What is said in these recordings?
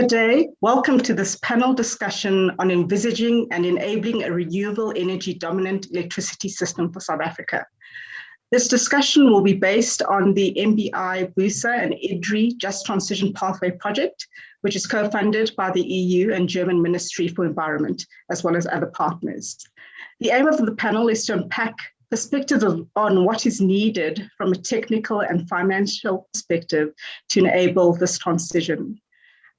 Good day. Welcome to this panel discussion on envisaging and enabling a renewable energy dominant electricity system for South Africa. This discussion will be based on the MBI, BUSA and EDRI Just Transition Pathway project, which is co-funded by the EU and German Ministry for Environment, as well as other partners. The aim of the panel is to unpack perspectives on what is needed from a technical and financial perspective to enable this transition.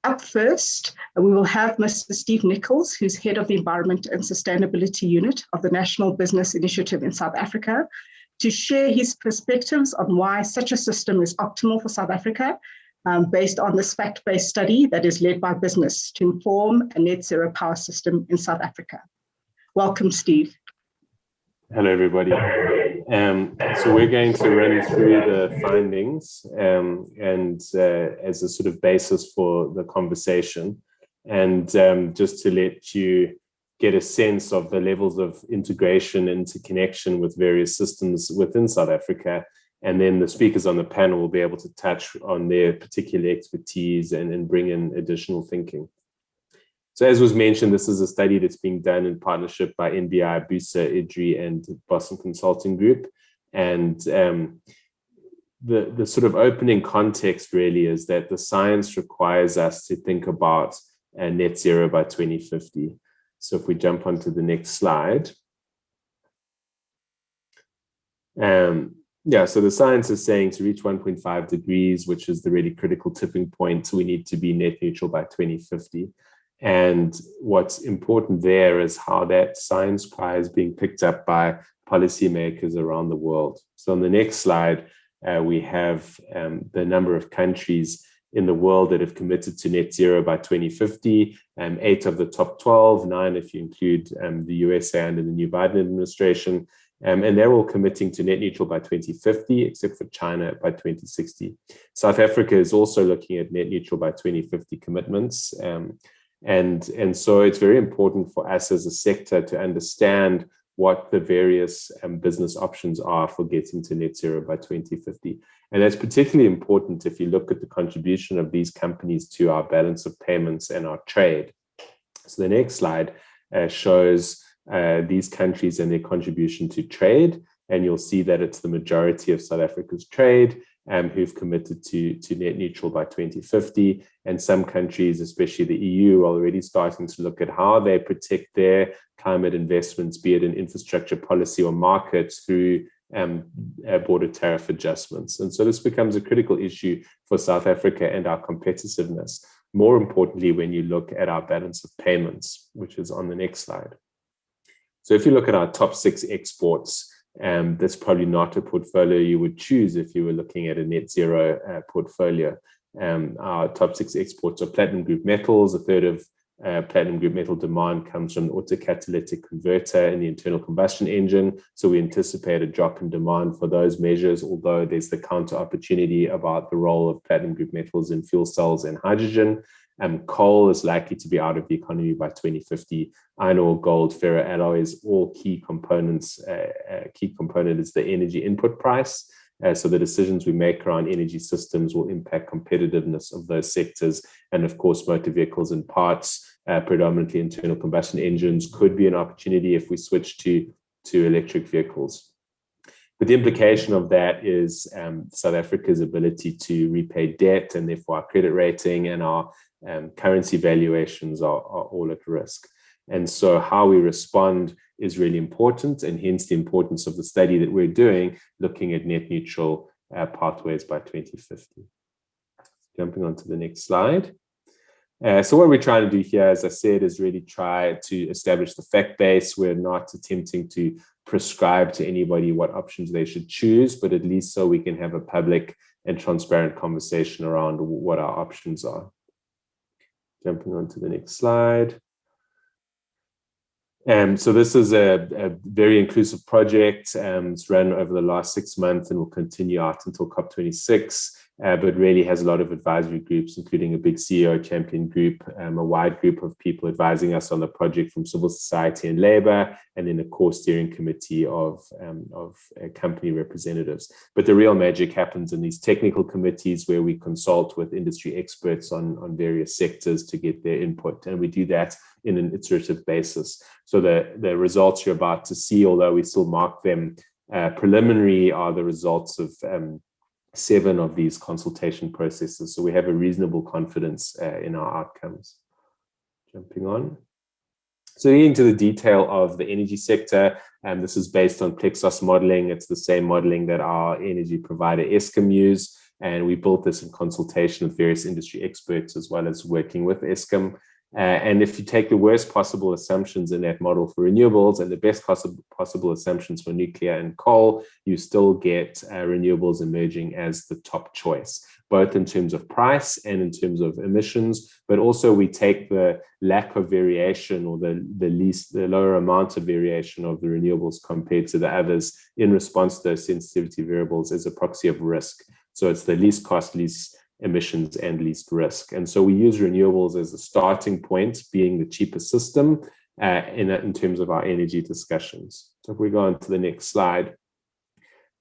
Up first, we will have Mr. Steve Nichols, who's head of the Environment and Sustainability Unit of the National Business Initiative in South Africa, to share his perspectives on why such a system is optimal for South Africa, based on this fact-based study that is led by business to inform a net zero power system in South Africa. Welcome, Steve. Hello, everybody. So we're going to run through the findings and as a sort of basis for the conversation, and just to let you get a sense of the levels of integration, interconnection with various systems within South Africa. And then the speakers on the panel will be able to touch on their particular expertise and bring in additional thinking. So as was mentioned, this is a study that's being done in partnership by NBI, BUSA, EDRI, and Boston Consulting Group. And the sort of opening context really is that the science requires us to think about net zero by 2050. So if we jump onto the next slide. So the science is saying to reach 1.5 degrees, which is the really critical tipping point, we need to be net neutral by 2050. And what's important there is how that science cry is being picked up by policymakers around the world. So on the next slide, we have the number of countries in the world that have committed to net zero by 2050, 8 of the top 12, 9 if you include the USA under the new Biden administration, and they're all committing to net neutral by 2050, except for China by 2060. South Africa is also looking at net neutral by 2050 commitments. And so it's very important for us as a sector to understand what the various business options are for getting to net zero by 2050. And that's particularly important if you look at the contribution of these companies to our balance of payments and our trade. So the next slide shows these countries and their contribution to trade. And you'll see that it's the majority of South Africa's trade who've committed to net neutral by 2050. And some countries, especially the EU, are already starting to look at how they protect their climate investments, be it in infrastructure policy or markets, through border tariff adjustments. And so this becomes a critical issue for South Africa and our competitiveness. More importantly, when you look at our balance of payments, which is on the next slide. So if you look at our top 6 exports, that's probably not a portfolio you would choose if you were looking at a net zero portfolio. Our top 6 exports are platinum group metals. A third of platinum group metal demand comes from the autocatalytic converter in the internal combustion engine. So we anticipate a drop in demand for those measures, although there's the counter opportunity about the role of platinum group metals in fuel cells and hydrogen. Coal is likely to be out of the economy by 2050. Iron ore, gold, ferroalloys, all key components. Key component is the energy input price. So the decisions we make around energy systems will impact competitiveness of those sectors. And of course, motor vehicles and parts, predominantly internal combustion engines, could be an opportunity if we switch to electric vehicles. But the implication of that is South Africa's ability to repay debt, and therefore our credit rating and our currency valuations are all at risk. And so how we respond is really important, and hence the importance of the study that we're doing, looking at net neutral pathways by 2050. Jumping on to the next slide. So what we're trying to do here, as I said, is really try to establish the fact base. We're not attempting to prescribe to anybody what options they should choose, but at least so we can have a public and transparent conversation around what our options are. Jumping on to the next slide. So this is a very inclusive project. It's run over the last 6 months and will continue out until COP26. but really has a lot of advisory groups, including a big CEO champion group, a wide group of people advising us on the project from civil society and labor, and then a core steering committee of company representatives. But the real magic happens in these technical committees where we consult with industry experts on various sectors to get their input, and we do that in an iterative basis. So the results you're about to see, although we still mark them preliminary, are the results of 7 of these consultation processes. So we have a reasonable confidence in our outcomes. Jumping on. So into the detail of the energy sector, and this is based on Plexos modeling. It's the same modeling that our energy provider Eskom use, and we built this in consultation with various industry experts as well as working with Eskom. And if you take the worst possible assumptions in that model for renewables and the best possible assumptions for nuclear and coal, you still get renewables emerging as the top choice, both in terms of price and in terms of emissions. But also we take the lack of variation or the lower amount of variation of the renewables compared to the others in response to those sensitivity variables as a proxy of risk. So it's the least cost, least emissions, and least risk. And so we use renewables as a starting point, being the cheapest system in terms of our energy discussions. So if we go on to the next slide,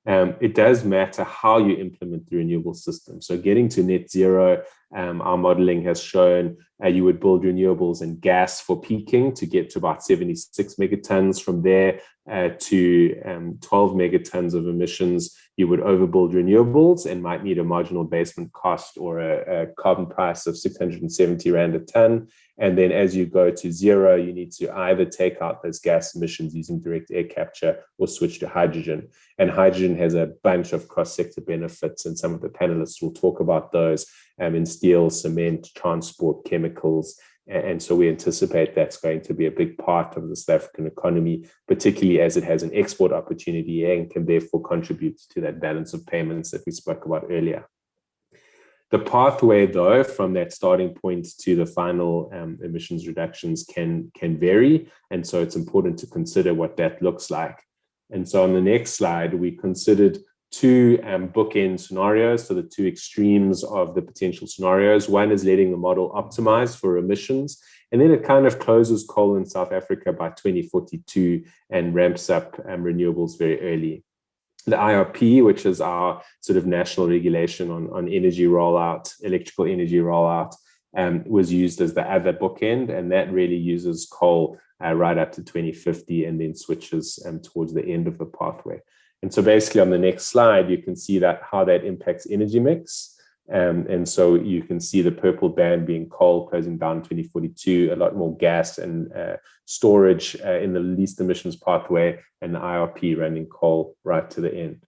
it does matter how you implement the renewable system. So getting to net zero, our modeling has shown you would build renewables and gas for peaking to get to about 76 megatons. From there to 12 megatons of emissions, you would overbuild renewables and might need a marginal basement cost or a carbon price of 670 Rand a ton. And then as you go to zero, you need to either take out those gas emissions using direct air capture or switch to hydrogen. And hydrogen has a bunch of cross-sector benefits, and some of the panelists will talk about those in steel, cement, transport, chemicals. And so we anticipate that's going to be a big part of the South African economy, particularly as it has an export opportunity and can therefore contribute to that balance of payments that we spoke about earlier. The pathway, though, from that starting point to the final emissions reductions can vary. And so it's important to consider what that looks like. And so on the next slide, we considered 2 bookend scenarios, so the 2 extremes of the potential scenarios. One is letting the model optimize for emissions, and then it kind of closes coal in South Africa by 2042 and ramps up renewables very early. The IRP, which is our sort of national regulation on energy rollout, electrical energy rollout, was used as the other bookend, and that really uses coal right up to 2050 and then switches towards the end of the pathway. And so basically on the next slide, you can see that how that impacts energy mix. And so you can see the purple band being coal closing down in 2042, a lot more gas and storage in the least emissions pathway, and the IRP running coal right to the end.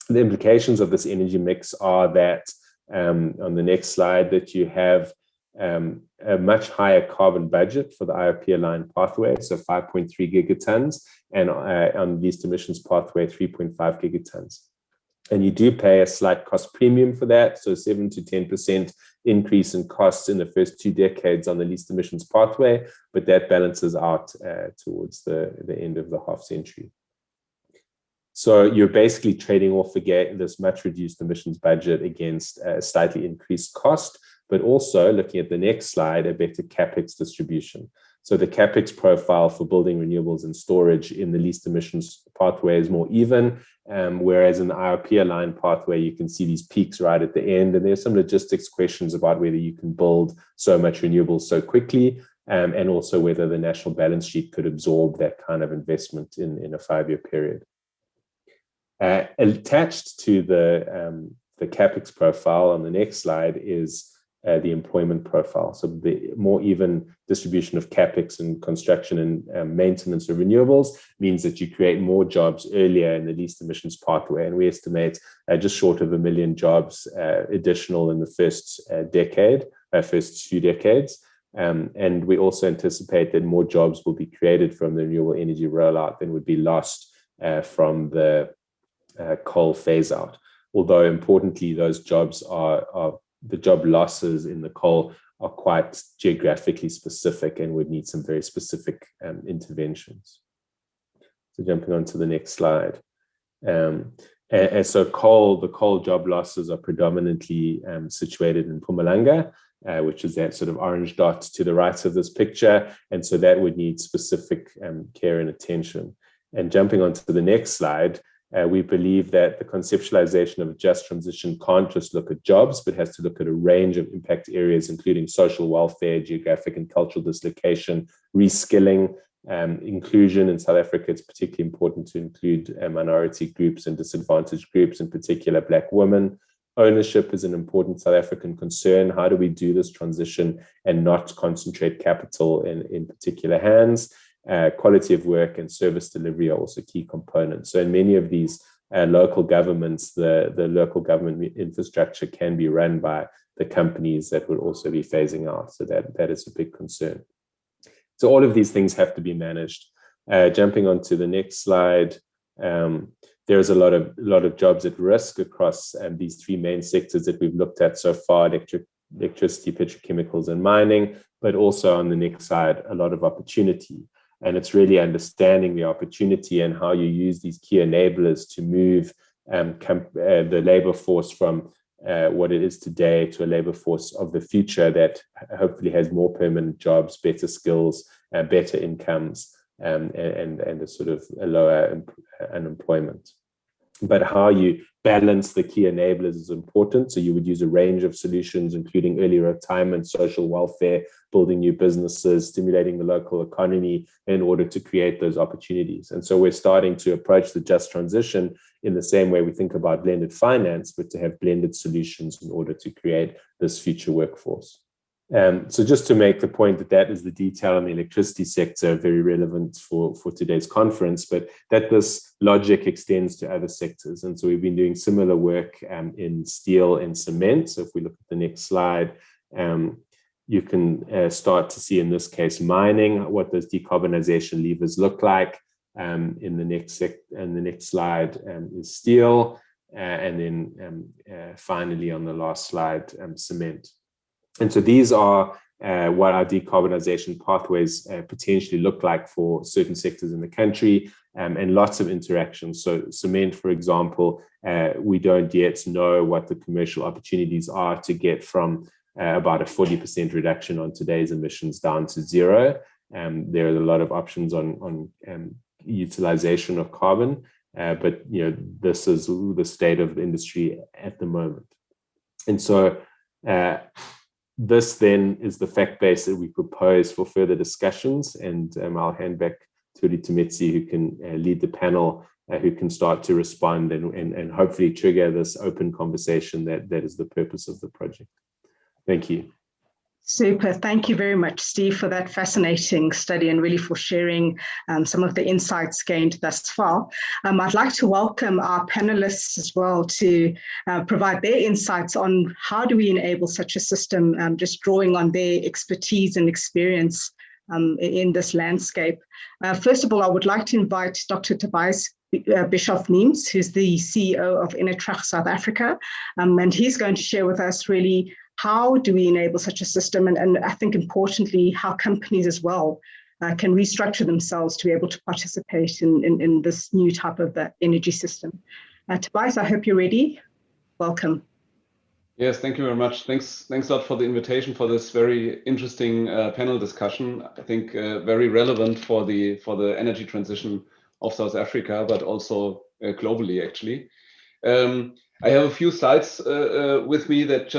The implications of this energy mix are that on the next slide that you have a much higher carbon budget for the IRP-aligned pathway, so 5.3 gigatons, and on least emissions pathway, 3.5 gigatons. And you do pay a slight cost premium for that, so 7 to 10% increase in costs in the first 2 decades on the least emissions pathway, but that balances out towards the end of the half century. So you're basically trading off again this much reduced emissions budget against a slightly increased cost, but also looking at the next slide, a better CapEx distribution. So the CapEx profile for building renewables and storage in the least emissions pathway is more even, whereas in the IRP-aligned pathway, you can see these peaks right at the end. And there's some logistics questions about whether you can build so much renewables so quickly, and also whether the national balance sheet could absorb that kind of investment in a 5-year period. Attached to the CapEx profile on the next slide is the employment profile. So the more even distribution of CapEx and construction and maintenance of renewables means that you create more jobs earlier in the least emissions pathway. And we estimate just short of 1 million jobs additional in the first first few decades. And we also anticipate that more jobs will be created from the renewable energy rollout than would be lost from the coal phase out. Although importantly, those jobs are the job losses in the coal are quite geographically specific and would need some very specific interventions. So jumping on to the next slide. And so the coal job losses are predominantly situated in Mpumalanga, which is that sort of orange dot to the right of this picture. And so that would need specific care and attention. And jumping onto the next slide, we believe that the conceptualization of a just transition can't just look at jobs, but has to look at a range of impact areas, including social welfare, geographic and cultural dislocation, reskilling, inclusion. In South Africa, it's particularly important to include minority groups and disadvantaged groups, in particular Black women. Ownership is an important South African concern. How do we do this transition and not concentrate capital in particular hands? Quality of work and service delivery are also key components. So in many of these local governments, the local government infrastructure can be run by the companies that will also be phasing out. So that is a big concern. So all of these things have to be managed. Jumping onto the next slide, there's a lot of jobs at risk across these three main sectors that we've looked at so far: electricity, petrochemicals, and mining. But also on the next slide, a lot of opportunity. And it's really understanding the opportunity and how you use these key enablers to move the labor force from what it is today to a labor force of the future that hopefully has more permanent jobs, better skills, better incomes, and a sort of a lower unemployment. But how you balance the key enablers is important. So you would use a range of solutions, including early retirement, social welfare, building new businesses, stimulating the local economy in order to create those opportunities. And so we're starting to approach the just transition in the same way we think about blended finance, but to have blended solutions in order to create this future workforce. So just to make the point that is the detail on the electricity sector, very relevant for today's conference, but that this logic extends to other sectors. And so we've been doing similar work in steel and cement. So if we look at the next slide, you can start to see in this case mining, what those decarbonization levers look like. In the next slide is steel, and then finally on the last slide, cement. And so these are what our decarbonization pathways potentially look like for certain sectors in the country, and lots of interactions. So cement, for example, we don't yet know what the commercial opportunities are to get from about a 40% reduction on today's emissions down to zero. There are a lot of options on utilization of carbon, but this is the state of the industry at the moment. And so this then is the fact base that we propose for further discussions, and I'll hand back to Tumetse, who can lead the panel, who can start to respond and hopefully trigger this open conversation that is the purpose of the project. Thank you. Super. Thank you very much, Steve, for that fascinating study and really for sharing some of the insights gained thus far. I'd like to welcome our panelists as well to provide their insights on how do we enable such a system, just drawing on their expertise and experience in this landscape. First of all, I would like to invite Dr. Tobias Bischoff Neems, who's the CEO of Inatrach South Africa, and he's going to share with us really how do we enable such a system, and I think importantly, how companies as well can restructure themselves to be able to participate in this new type of energy system. Tobias, I hope you're ready. Welcome. Yes, thank you very much. Thanks a lot for the invitation for this very interesting panel discussion. I think very relevant for the energy transition of South Africa, but also globally, actually. I have a few slides with me that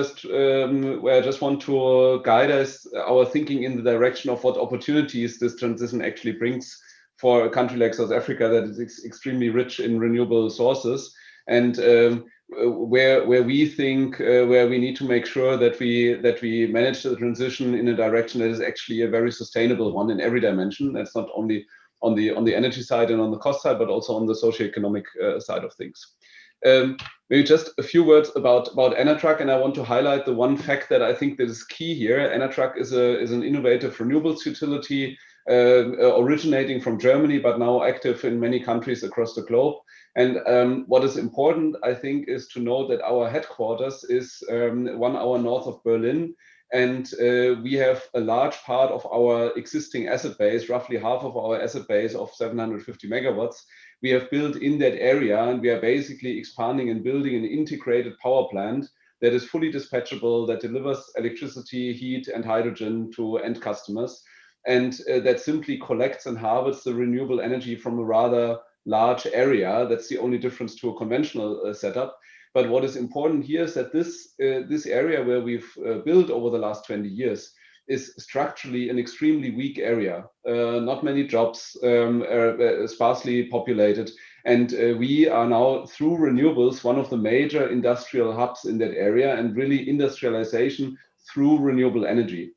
where I just want to guide us, our thinking in the direction of what opportunities this transition actually brings for a country like South Africa that is extremely rich in renewable sources, and where we think where we need to make sure that we manage the transition in a direction that is actually a very sustainable one in every dimension. That's not only on the energy side and on the cost side, but also on the socioeconomic side of things. Maybe just a few words about Inatrach, and I want to highlight the one fact that I think that is key here. Inatrach is an innovative renewables utility originating from Germany, but now active in many countries across the globe. And what is important, I think, is to know that our headquarters is 1 hour north of Berlin, and we have a large part of our existing asset base, roughly half of our asset base of 750 megawatts, we have built in that area, and we are basically expanding and building an integrated power plant that is fully dispatchable, that delivers electricity, heat, and hydrogen to end customers, and that simply collects and harvests the renewable energy from a rather large area. That's the only difference to a conventional setup. But what is important here is that this area where we've built over the last 20 years is structurally an extremely weak area. Not many jobs, sparsely populated. And we are now, through renewables, one of the major industrial hubs in that area, and really industrialization through renewable energy.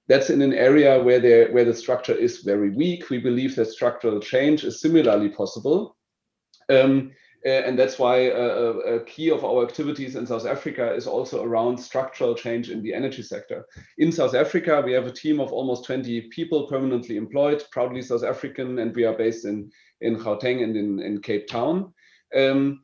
That's in an area where the structure is very weak. We believe that structural change is similarly possible. And that's why a key of our activities in South Africa is also around structural change in the energy sector. In South Africa, we have a team of almost 20 people permanently employed, proudly South African, and we are based in Gauteng and in Cape Town. One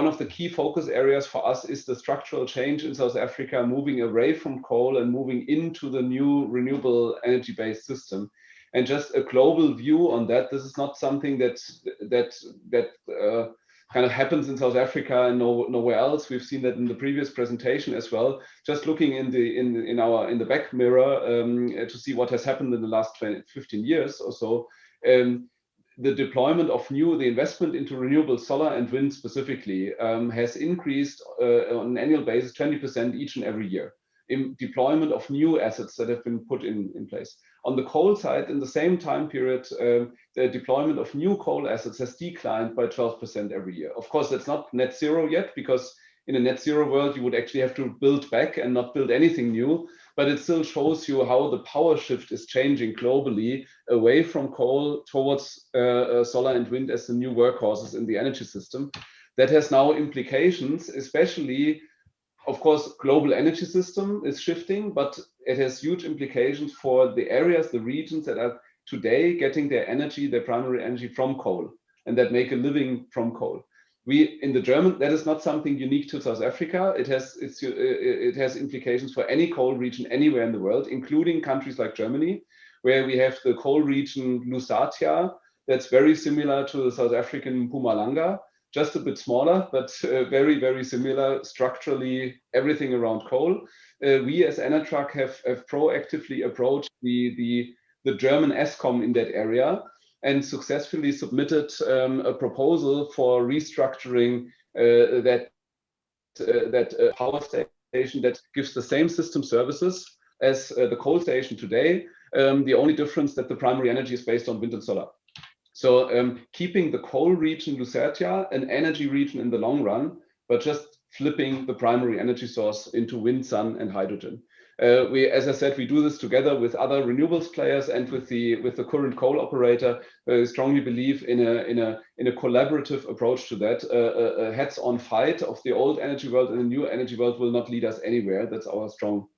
of the key focus areas for us is the structural change in South Africa, moving away from coal and moving into the new renewable energy-based system. And just a global view on that, this is not something that kind of happens in South Africa and nowhere else. We've seen that in the previous presentation as well. Just looking in the back mirror to see what has happened in the last 15 years or so. The deployment of the investment into renewable solar and wind specifically has increased on an annual basis 20% each and every year in deployment of new assets that have been put in place. On the coal side, in the same time period, the deployment of new coal assets has declined by 12% every year. Of course, that's not net zero yet, because in a net zero world, you would actually have to build back and not build anything new. But it still shows you how the power shift is changing globally away from coal towards solar and wind as the new workhorses in the energy system. That has now implications, especially, of course, global energy system is shifting, but it has huge implications for the areas, the regions that are today getting their energy, their primary energy from coal, and that make a living from coal. That is not something unique to South Africa. It has implications for any coal region anywhere in the world, including countries like Germany, where we have the coal region Lusatia, that's very similar to the South African Mpumalanga, just a bit smaller, but very, very similar structurally, everything around coal. We as Enertrac have proactively approached the German ESCOM in that area and successfully submitted a proposal for restructuring that power station that gives the same system services as the coal station today. The only difference that the primary energy is based on wind and solar. So keeping the coal region Lusatia an energy region in the long run, but just flipping the primary energy source into wind, sun, and hydrogen. As I said, we do this together with other renewables players and with the current coal operator. We strongly believe in a collaborative approach to that. A heads-on fight of the old energy world and the new energy world will not lead us anywhere. That's our strong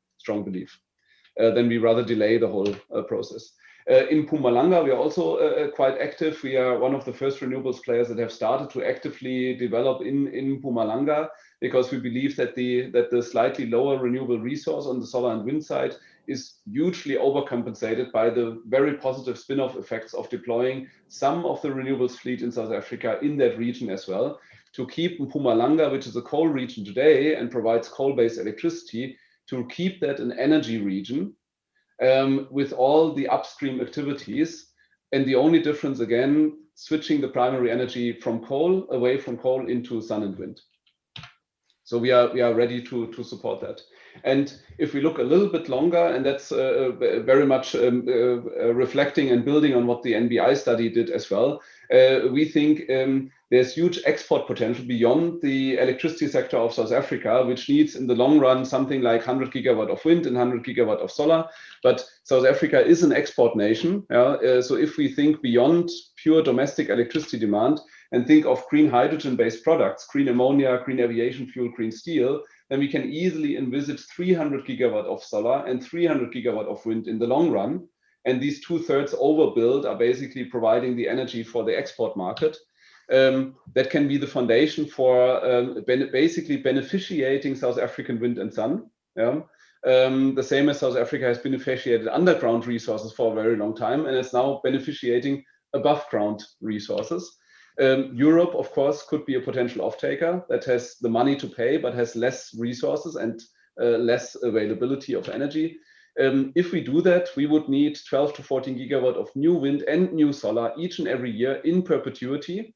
belief. Then we rather delay the whole process. In Mpumalanga, we are also quite active. We are one of the first renewables players that have started to actively develop in Mpumalanga, because we believe that the slightly lower renewable resource on the solar and wind side is hugely overcompensated by the very positive spin-off effects of deploying some of the renewables fleet in South Africa in that region as well, to keep Mpumalanga, which is a coal region today and provides coal-based electricity, to keep that an energy region with all the upstream activities. And the only difference, again, switching the primary energy from coal, away from coal, into sun and wind. So we are ready to support that. And if we look a little bit longer, and that's very much reflecting and building on what the NBI study did as well, we think there's huge export potential beyond the electricity sector of South Africa, which needs in the long run something like 100 gigawatt of wind and 100 gigawatt of solar. But South Africa is an export nation. So if we think beyond pure domestic electricity demand and think of green hydrogen-based products, green ammonia, green aviation fuel, green steel, then we can easily envisage 300 gigawatt of solar and 300 gigawatt of wind in the long run. And these 2/3 overbuild are basically providing the energy for the export market. That can be the foundation for basically beneficiating South African wind and sun. The same as South Africa has beneficiated underground resources for a very long time, and it's now beneficiating above ground resources. Europe, of course, could be a potential off-taker that has the money to pay, but has less resources and less availability of energy. If we do that, we would need 12 to 14 gigawatt of new wind and new solar each and every year in perpetuity,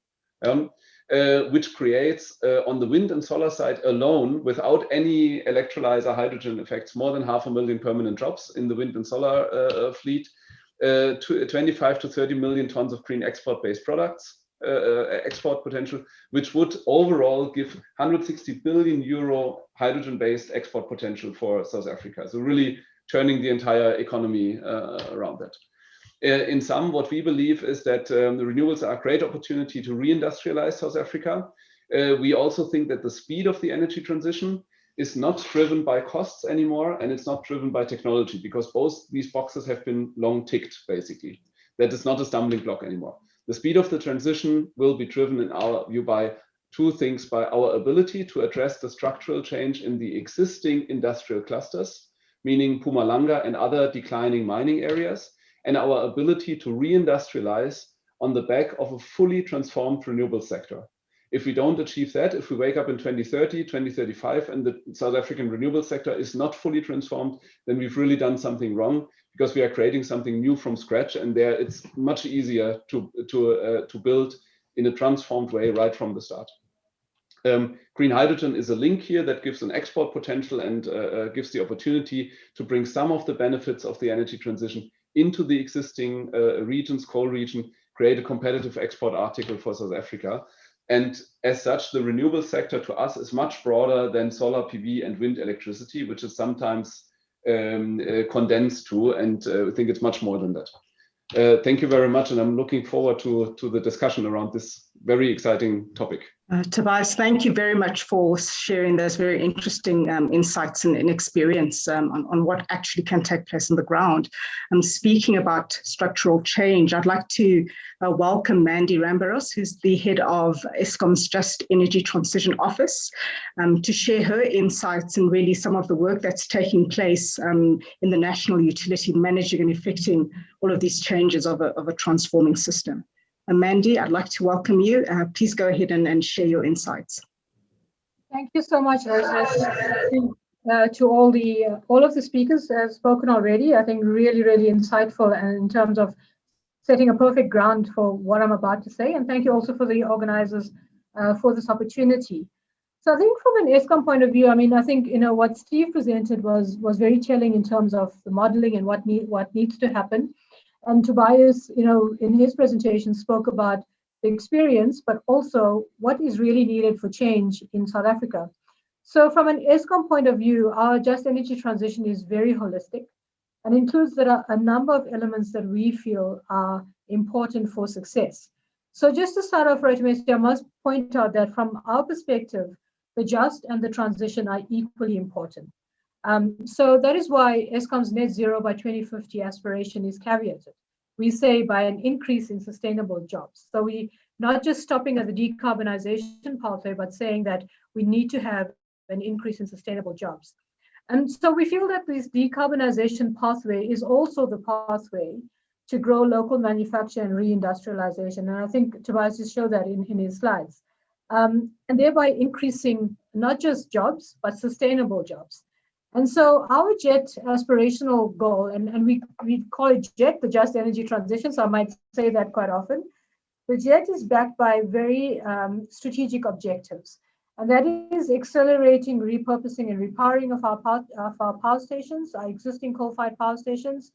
which creates on the wind and solar side alone, without any electrolyzer hydrogen effects, more than 500,000 permanent jobs in the wind and solar fleet, 25 to 30 million tons of green export-based products, export potential, which would overall give 160 billion euro hydrogen-based export potential for South Africa. So really turning the entire economy around that. In sum, what we believe is that the renewables are a great opportunity to reindustrialize South Africa. We also think that the speed of the energy transition is not driven by costs anymore, and it's not driven by technology, because both these boxes have been long ticked, basically. That is not a stumbling block anymore. The speed of the transition will be driven, in our view, by two things: by our ability to address the structural change in the existing industrial clusters, meaning Mpumalanga and other declining mining areas, and our ability to reindustrialize on the back of a fully transformed renewable sector. If we don't achieve that, if we wake up in 2030, 2035, and the South African renewable sector is not fully transformed, then we've really done something wrong, because we are creating something new from scratch, and there it's much easier to build in a transformed way right from the start. Green hydrogen is a link here that gives an export potential and gives the opportunity to bring some of the benefits of the energy transition into the existing regions, coal region, create a competitive export article for South Africa. And as such, the renewable sector to us is much broader than solar PV and wind electricity, which is sometimes condensed to, and I think it's much more than that. Thank you very much, and I'm looking forward to the discussion around this very exciting topic. Tobias, thank you very much for sharing those very interesting insights and experience on what actually can take place on the ground. Speaking about structural change, I'd like to welcome Mandy Ramboros, who's the head of Eskom's Just Energy Transition Office, to share her insights and really some of the work that's taking place in the national utility, managing and effecting all of these changes of a transforming system. Mandy, I'd like to welcome you. Please go ahead and share your insights. Thank you so much, to all of the speakers have spoken already. I think really, really insightful, and in terms of setting a perfect ground for what I'm about to say. And thank you also for the organizers for this opportunity. So I think from an Eskom point of view, I mean, I think what Steve presented was very telling in terms of the modeling and what needs to happen. And Tobias, in his presentation spoke about the experience, but also what is really needed for change in South Africa. So from an Eskom point of view, our Just Energy Transition is very holistic and includes a number of elements that we feel are important for success. So just to start off, right, I must point out that from our perspective, the just and the transition are equally important. So that is why Eskom's net zero by 2050 aspiration is caveated. We say by an increase in sustainable jobs. So we not just stopping at the decarbonization pathway, but saying that we need to have an increase in sustainable jobs. And so we feel that this decarbonization pathway is also the pathway to grow local manufacture and reindustrialization. And I think Tobias just showed that in his slides. And thereby increasing not just jobs, but sustainable jobs. And so our JET aspirational goal, and we call it JET, the Just Energy Transition, so I might say that quite often. The JET is backed by very strategic objectives, and that is accelerating repurposing and repowering of our power stations, our existing coal-fired power stations.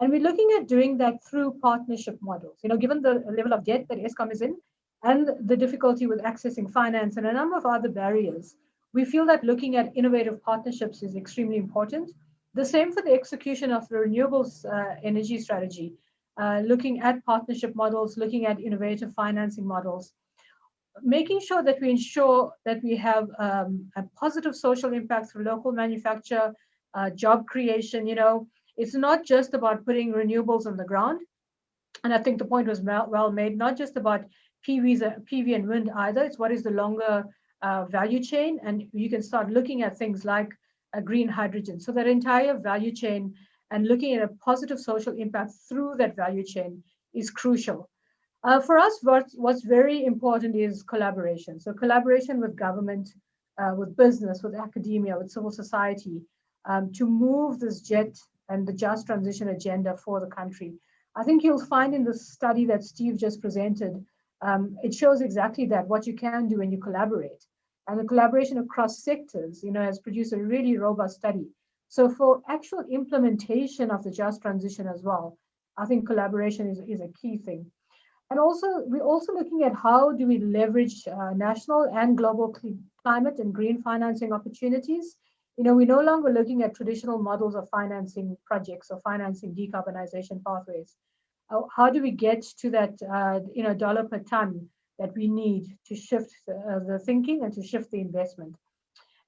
And we're looking at doing that through partnership models. Given the level of debt that Eskom is in and the difficulty with accessing finance and a number of other barriers, we feel that looking at innovative partnerships is extremely important. The same for the execution of the renewables energy strategy, looking at partnership models, looking at innovative financing models, making sure that we ensure that we have a positive social impact through local manufacture, job creation. It's not just about putting renewables on the ground. And I think the point was well made, not just about PV and wind either. It's what is the longer value chain, and you can start looking at things like green hydrogen. So that entire value chain and looking at a positive social impact through that value chain is crucial. For us, what's very important is collaboration. So collaboration with government, with business, with academia, with civil society, to move this JET and the just transition agenda for the country. I think you'll find in the study that Steve just presented, it shows exactly that, what you can do when you collaborate. And the collaboration across sectors, has produced a really robust study. So for actual implementation of the just transition as well, I think collaboration is a key thing. And also, we're also looking at how do we leverage national and global climate and green financing opportunities. We're no longer looking at traditional models of financing projects or financing decarbonization pathways. How do we get to that, dollar per ton that we need to shift the thinking and to shift the investment?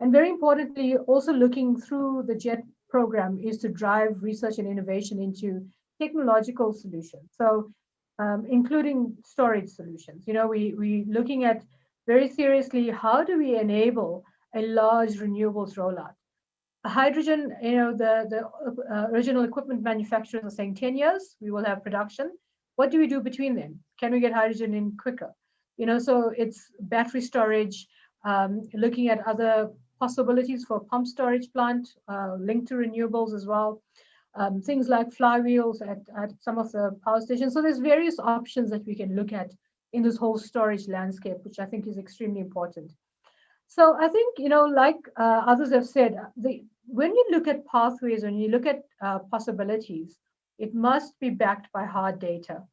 And very importantly, also looking through the JET program is to drive research and innovation into technological solutions. So including storage solutions. We're looking at very seriously, how do we enable a large renewables rollout? Hydrogen, the original equipment manufacturers are saying 10 years, we will have production. What do we do between then? Can we get hydrogen in quicker? So it's battery storage, looking at other possibilities for pump storage plant, linked to renewables as well. Things like flywheels at some of the power stations. So there's various options that we can look at in this whole storage landscape, which I think is extremely important. So I think, like others have said, when you look at pathways, when you look at possibilities, it must be backed by hard data.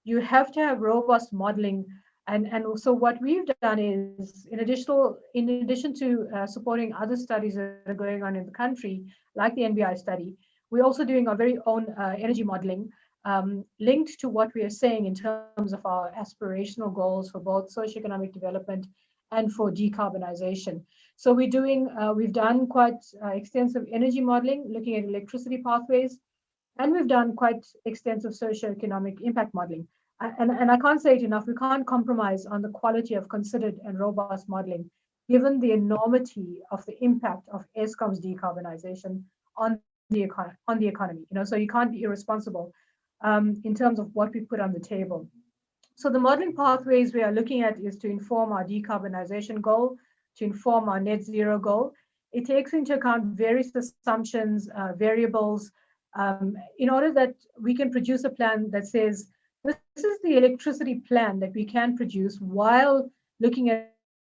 You have to have robust modeling. And so what we've done is, in addition to supporting other studies that are going on in the country, like the NBI study, we're also doing our very own energy modeling linked to what we are saying in terms of our aspirational goals for both socioeconomic development and for decarbonization. So we've done quite extensive energy modeling, looking at electricity pathways, and we've done quite extensive socioeconomic impact modeling. And I can't say it enough, we can't compromise on the quality of considered and robust modeling, given the enormity of the impact of Eskom's decarbonization on the economy. So you can't be irresponsible in terms of what we put on the table. So the modeling pathways we are looking at is to inform our decarbonization goal, to inform our net zero goal. It takes into account various assumptions, variables, in order that we can produce a plan that says, this is the electricity plan that we can produce while looking at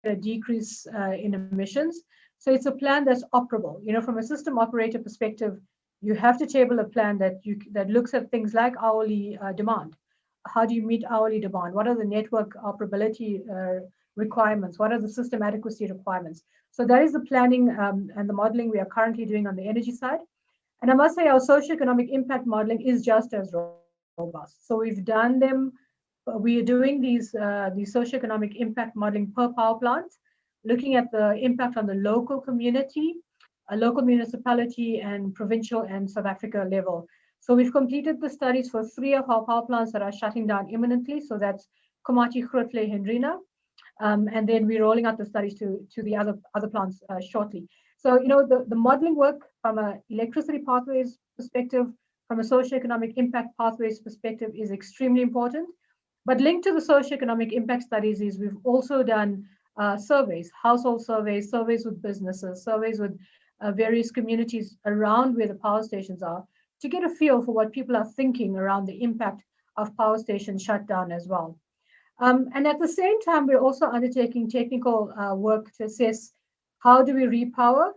a decrease in emissions. So it's a plan that's operable. From a system operator perspective, you have to table a plan that looks at things like hourly demand. How do you meet hourly demand? What are the network operability requirements? What are the system adequacy requirements? So that is the planning and the modeling we are currently doing on the energy side. And I must say our socioeconomic impact modeling is just as robust. So we've done them. We are doing these socioeconomic impact modeling per power plant, looking at the impact on the local community, a local municipality, and provincial and South Africa level. So we've completed the studies for 3 of our power plants that are shutting down imminently. So that's Komati, Grootleeuw, Hendrina. And then we're rolling out the studies to the other plants shortly. So, the modeling work from an electricity pathways perspective, from a socioeconomic impact pathways perspective is extremely important. But linked to the socioeconomic impact studies is we've also done surveys, household surveys, surveys with businesses, surveys with various communities around where the power stations are, to get a feel for what people are thinking around the impact of power station shutdown as well. And at the same time, we're also undertaking technical work to assess how do we repower,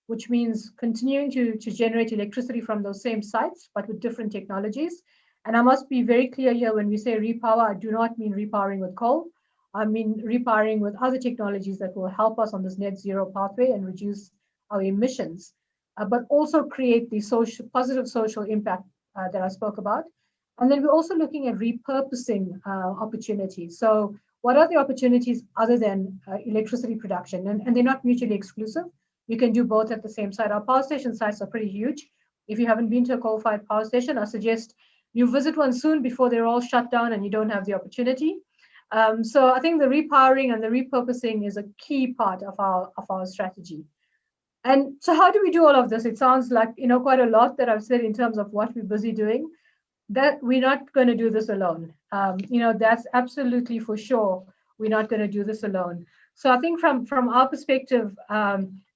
which means continuing to generate electricity from those same sites, but with different technologies. And I must be very clear here, when we say repower, I do not mean repowering with coal. I mean repowering with other technologies that will help us on this net zero pathway and reduce our emissions, but also create the positive social impact that I spoke about. And then we're also looking at repurposing opportunities. So what are the opportunities other than electricity production? And they're not mutually exclusive. You can do both at the same site. Our power station sites are pretty huge. If you haven't been to a coal-fired power station, I suggest you visit one soon before they're all shut down and you don't have the opportunity. So I think the repowering and the repurposing is a key part of our strategy. And so how do we do all of this? It sounds like, quite a lot that I've said in terms of what we're busy doing. that we're not going to do this alone. That's absolutely for sure. We're not going to do this alone. So I think from our perspective,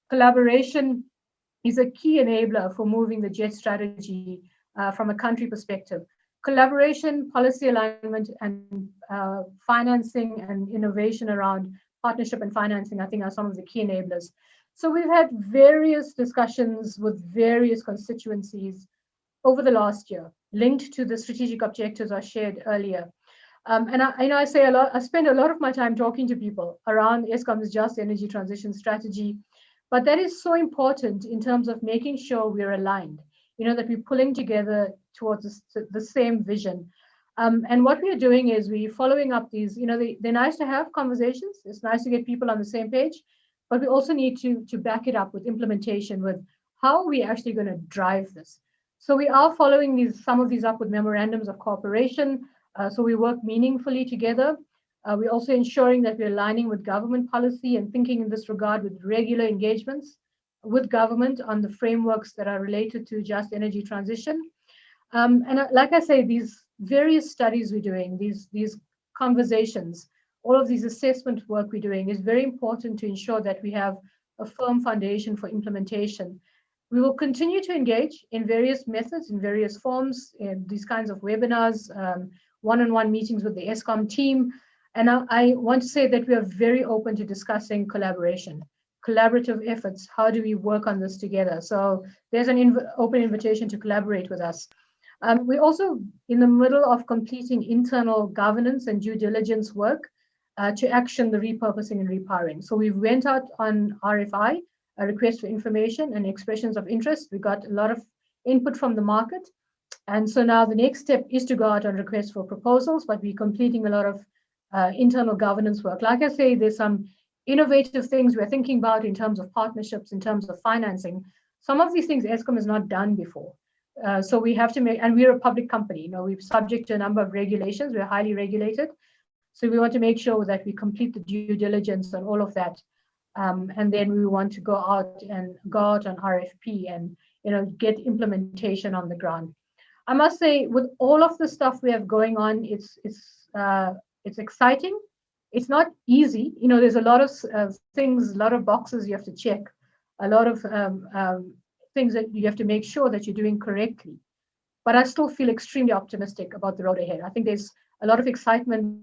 collaboration is a key enabler for moving the JET strategy from a country perspective. Collaboration, policy alignment, and financing and innovation around partnership and financing, I think, are some of the key enablers. So we've had various discussions with various constituencies over the last year, linked to the strategic objectives I shared earlier. And I say a lot, I spend a lot of my time talking to people around Eskom's just energy transition strategy, but that is so important in terms of making sure we're aligned, that we're pulling together towards the same vision. And what we are doing is we're following up these, they're nice to have conversations. It's nice to get people on the same page, but we also need to back it up with implementation, with how are we actually going to drive this. So we are following some of these up with memorandums of cooperation. So we work meaningfully together. We're also ensuring that we're aligning with government policy and thinking in this regard with regular engagements with government on the frameworks that are related to just energy transition. And like I say, these various studies we're doing, these conversations, all of these assessment work we're doing is very important to ensure that we have a firm foundation for implementation. We will continue to engage in various methods, in various forms, in these kinds of webinars, one-on-one meetings with the Eskom team. And I want to say that we are very open to discussing collaboration, collaborative efforts. How do we work on this together? So there's an open invitation to collaborate with us. We're also in the middle of completing internal governance and due diligence work to action the repurposing and repowering. So we went out on RFI, a request for information and expressions of interest. We got a lot of input from the market. And so now the next step is to go out on requests for proposals, but we're completing a lot of internal governance work. Like I say, there's some innovative things we're thinking about in terms of partnerships, in terms of financing. Some of these things Eskom has not done before. So we have to make, and we're a public company, we're subject to a number of regulations, we're highly regulated. So we want to make sure that we complete the due diligence on all of that. And then we want to go out on RFP and get implementation on the ground. I must say, with all of the stuff we have going on, it's exciting. It's not easy. There's a lot of things, a lot of boxes you have to check, a lot of things that you have to make sure that you're doing correctly. But I still feel extremely optimistic about the road ahead. I think there's a lot of excitement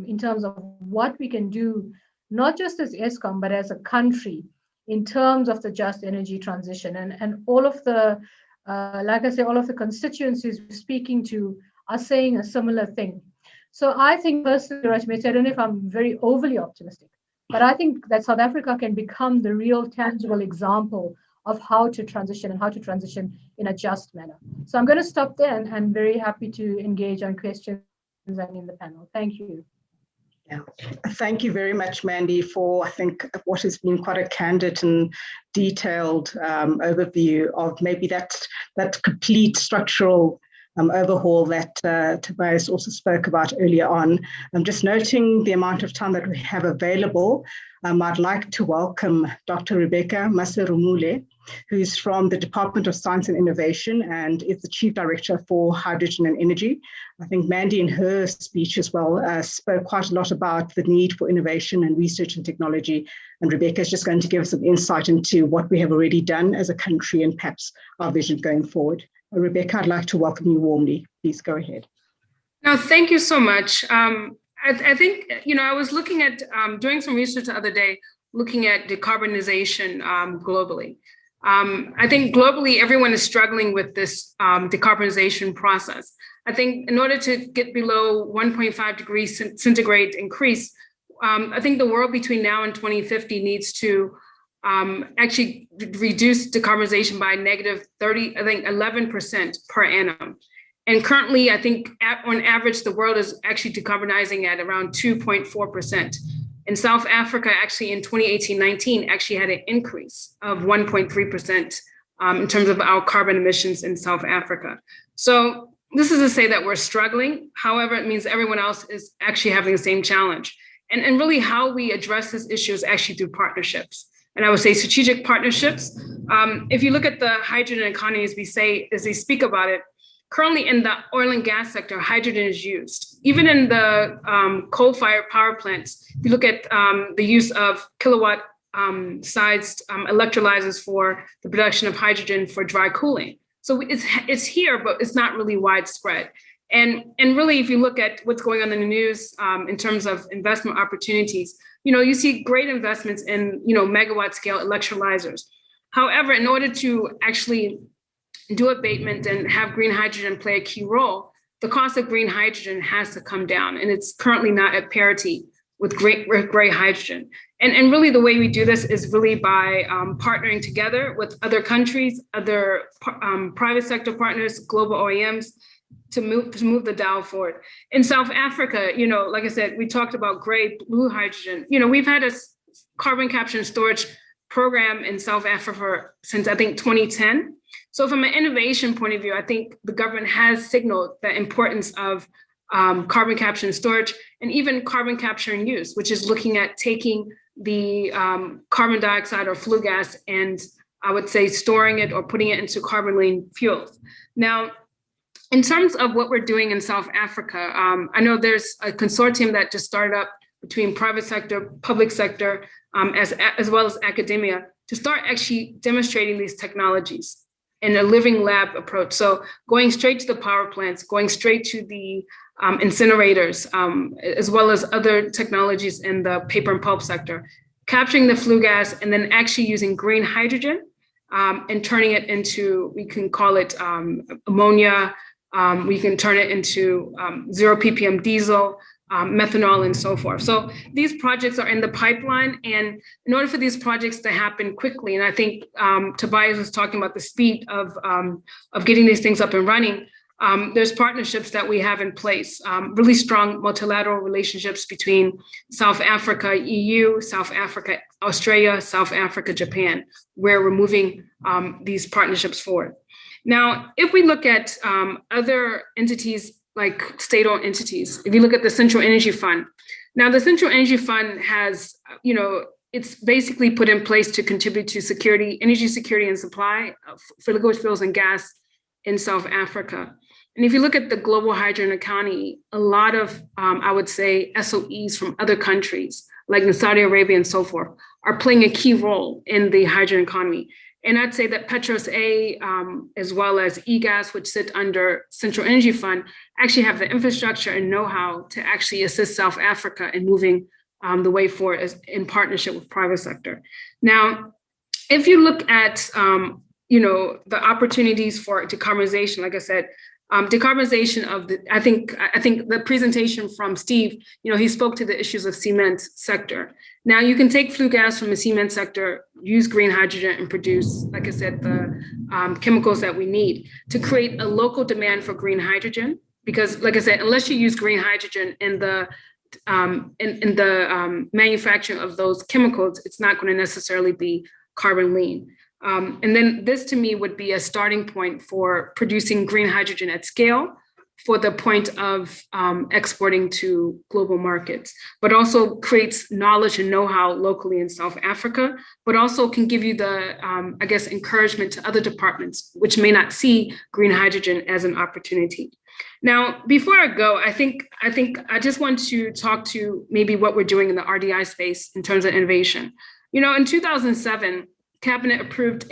in terms of what we can do, not just as Eskom, but as a country, in terms of the just energy transition. And all of the, like I say, all of the constituencies we're speaking to are saying a similar thing. So I think personally, Rashmi, I don't know if I'm very overly optimistic, but I think that South Africa can become the real tangible example of how to transition and how to transition in a just manner. So I'm going to stop there, and I'm very happy to engage on questions and in the panel. Thank you. Yeah. Thank you very much, Mandy, for, I think, what has been quite a candid and detailed overview of maybe that complete structural overhaul that Tobias also spoke about earlier on. I'm just noting the amount of time that we have available. I'd like to welcome Dr. Rebecca Maserumule, who's from the Department of Science and Innovation and is the Chief Director for Hydrogen and Energy. I think Mandy in her speech as well spoke quite a lot about the need for innovation and research and technology. And Rebecca is just going to give some insight into what we have already done as a country and perhaps our vision going forward. Rebecca, I'd like to welcome you warmly. Please go ahead. No, thank you so much. I think, I was looking at, doing some research the other day, looking at decarbonization globally. I think globally, everyone is struggling with this decarbonization process. I think in order to get below 1.5 degrees centigrade increase, I think the world between now and 2050 needs to actually reduce decarbonization by -11% per annum. And currently, I think on average, the world is actually decarbonizing at around 2.4%. In South Africa, actually in 2018-19, actually had an increase of 1.3% in terms of our carbon emissions in South Africa. So this is to say that we're struggling. However, it means everyone else is actually having the same challenge. And really how we address this issue is actually through partnerships. And I would say strategic partnerships. If you look at the hydrogen economy, as they speak about it, currently in the oil and gas sector, hydrogen is used. Even in the coal-fired power plants, you look at the use of kilowatt sized electrolyzers for the production of hydrogen for dry cooling. So it's here, but it's not really widespread. And really, if you look at what's going on in the news in terms of investment opportunities, you see great investments in, megawatt scale electrolyzers. However, in order to actually do abatement and have green hydrogen play a key role, the cost of green hydrogen has to come down, and it's currently not at parity with gray hydrogen. And really the way we do this is really by partnering together with other countries, other private sector partners, global OEMs, to move the dial forward. In South Africa, like I said, we talked about gray, blue hydrogen. We've had a carbon capture and storage program in South Africa since, I think, 2010. So from an innovation point of view, I think the government has signaled the importance of carbon capture and storage, and even carbon capture and use, which is looking at taking the carbon dioxide or flue gas and, I would say, storing it or putting it into carbon lean fuels. Now, in terms of what we're doing in South Africa, I know there's a consortium that just started up between private sector, public sector, as well as academia, to start actually demonstrating these technologies in a living lab approach. So going straight to the power plants, going straight to the incinerators, as well as other technologies in the paper and pulp sector, capturing the flue gas and then actually using green hydrogen and turning it into, we can call it ammonia, we can turn it into 0 ppm diesel, methanol, and so forth. So these projects are in the pipeline, and in order for these projects to happen quickly, and I think Tobias was talking about the speed of getting these things up and running, there's partnerships that we have in place, really strong multilateral relationships between South Africa, EU, South Africa, Australia, South Africa, Japan, where we're moving these partnerships forward. Now, if we look at other entities like state-owned entities, if you look at the Central Energy Fund, now the Central Energy Fund has, it's basically put in place to contribute to energy security and supply for liquid fuels and gas in South Africa. And if you look at the global hydrogen economy, a lot of, I would say, SOEs from other countries, like in Saudi Arabia and so forth, are playing a key role in the hydrogen economy. And I'd say that Petros A, as well as EGAS, which sit under Central Energy Fund, actually have the infrastructure and know-how to actually assist South Africa in moving the way forward in partnership with private sector. Now, if you look at the opportunities for decarbonization, like I said, decarbonization of I think the presentation from Steve, he spoke to the issues of cement sector. Now you can take flue gas from the cement sector, use green hydrogen, and produce, like I said, the chemicals that we need to create a local demand for green hydrogen. Because, like I said, unless you use green hydrogen in the manufacturing of those chemicals, it's not going to necessarily be carbon lean. And then this to me would be a starting point for producing green hydrogen at scale for the point of exporting to global markets, but also creates knowledge and know-how locally in South Africa, but also can give you the, I guess, encouragement to other departments, which may not see green hydrogen as an opportunity. Now, before I go, I think I just want to talk to maybe what we're doing in the RDI space in terms of innovation. In 2007, Cabinet approved